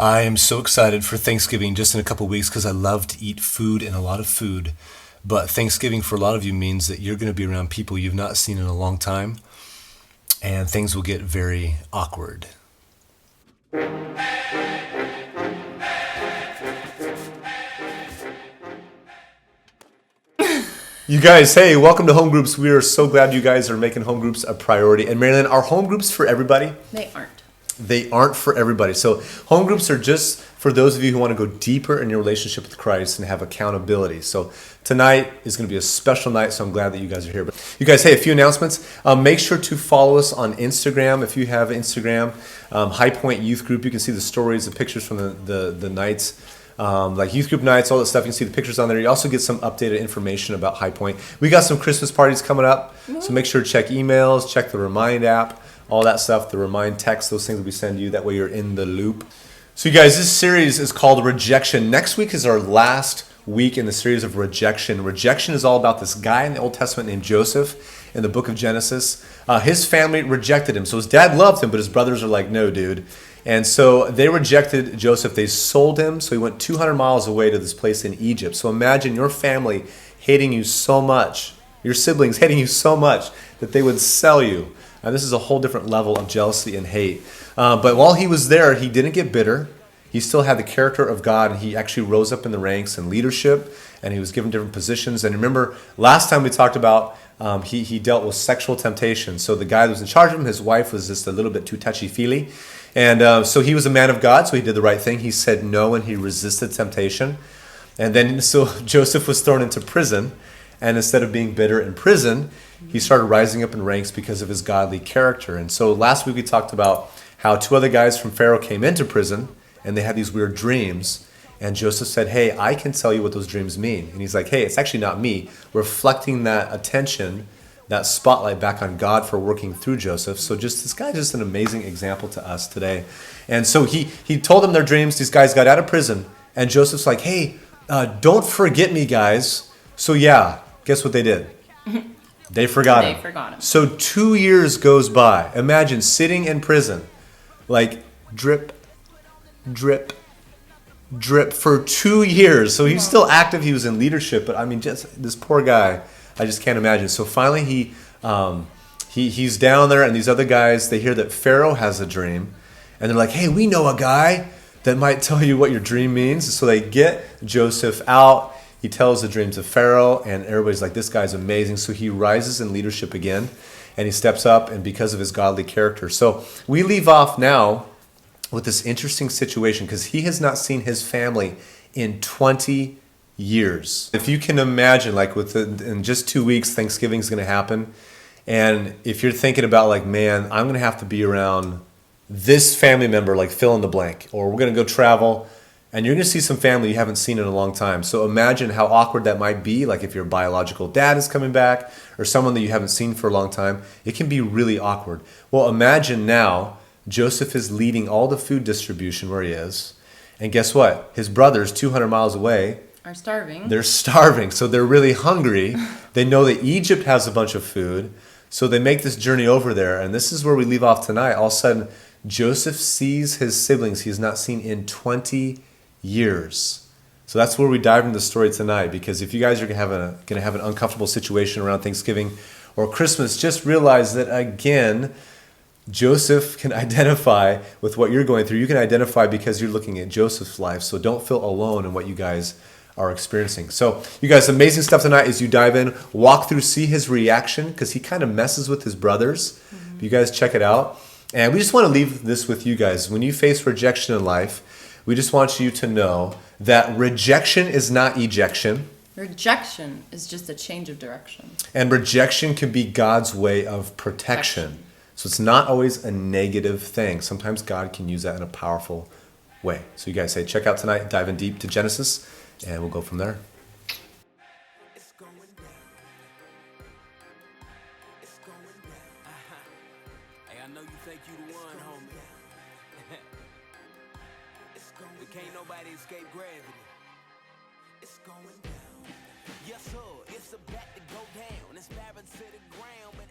I am so excited for Thanksgiving just in a couple weeks because I love to eat food and a lot of food. But Thanksgiving for a lot of you means that you're going to be around people you've not seen in a long time, and things will get very awkward. You guys, hey, welcome to home groups. We are so glad you guys are making home groups a priority. And Marilyn, are home groups for everybody? They aren't. They aren't for everybody. So home groups are just for those of you who want to go deeper in your relationship with Christ and have accountability. So tonight is going to be a special night, so I'm glad that you guys are here. But you guys, hey, a few announcements. Make sure to follow us on Instagram. If you have Instagram, Highpoint Youth Group, you can see the stories, the pictures from the nights. Like youth group nights, all that stuff. You can see the pictures on there. You also get some updated information about Highpoint. We got some Christmas parties coming up, so make sure to check emails, check the Remind app, all that stuff, the Remind text, those things that we send you. That way you're in the loop. So you guys, this series is called Rejection. Next week is our last week in the series of Rejection. Rejection is all about this guy in the Old Testament named Joseph in the book of Genesis. His family rejected him. So his dad loved him, but his brothers are like, no, dude. And so they rejected Joseph. They sold him. So he went 200 miles away to this place in Egypt. So imagine your family hating you so much, your siblings hating you so much that they would sell you. Now, this is a whole different level of jealousy and hate. But while he was there, he didn't get bitter. He still had the character of God, and he actually rose up in the ranks in leadership, and he was given different positions. And remember, last time we talked about he dealt with sexual temptation. So the guy that was in charge of him, his wife was just a little bit too touchy-feely. And so he was a man of God, so he did the right thing. He said no, and he resisted temptation. And then so Joseph was thrown into prison, and instead of being bitter in prison, he started rising up in ranks because of his godly character. And so last week we talked about how two other guys from Pharaoh came into prison, and they had these weird dreams. And Joseph said, hey, I can tell you what those dreams mean. And he's like, hey, it's actually not me. Reflecting that attention, that spotlight back on God for working through Joseph. So just this guy's just an amazing example to us today. And so he told them their dreams. These guys got out of prison. And Joseph's like, hey, don't forget me, guys. So yeah, guess what they did? They forgot him. So 2 years goes by. Imagine sitting in prison, like drip, drip, drip for 2 years. So he's still active. He was in leadership, but I mean, just this poor guy, I just can't imagine. So finally he's down there, and these other guys, they hear that Pharaoh has a dream, and they're like, hey, we know a guy that might tell you what your dream means. So they get Joseph out. He tells the dream to Pharaoh, and everybody's like, this guy's amazing. So he rises in leadership again, and he steps up, and because of his godly character. So we leave off now with this interesting situation because he has not seen his family in 20 years. If you can imagine, like in just 2 weeks, Thanksgiving's going to happen. And if you're thinking about like, man, I'm going to have to be around this family member, like fill in the blank, or we're going to go travel, and you're going to see some family you haven't seen in a long time. So imagine how awkward that might be. Like if your biological dad is coming back or someone that you haven't seen for a long time, it can be really awkward. Well, imagine now Joseph is leading all the food distribution where he is. And guess what? His brothers 200 miles away Are starving. They're starving. So they're really hungry. They know that Egypt has a bunch of food. So they make this journey over there. And this is where we leave off tonight. All of a sudden, Joseph sees his siblings he has not seen in 20 years. So that's where we dive into the story tonight. Because if you guys are going to have an uncomfortable situation around Thanksgiving or Christmas, just realize that, again, Joseph can identify with what you're going through. You can identify because you're looking at Joseph's life. So don't feel alone in what you guys are experiencing. So you guys, amazing stuff tonight as you dive in, walk through, see his reaction because he kind of messes with his brothers. You guys check it out. And we just want to leave this with you guys. When you face rejection in life, we just want you to know that rejection is not ejection. Rejection is just a change of direction. And rejection can be God's way of protection. So it's not always a negative thing. Sometimes God can use that in a powerful way. So you guys say, check out tonight, dive in deep to Genesis, and we'll go from there. It's going down. It's going down. Hey, I know you think you the one, homie. We can't nobody escape gravity. It's going down. Yes, sir. It's about to go down. It's barren to the ground, but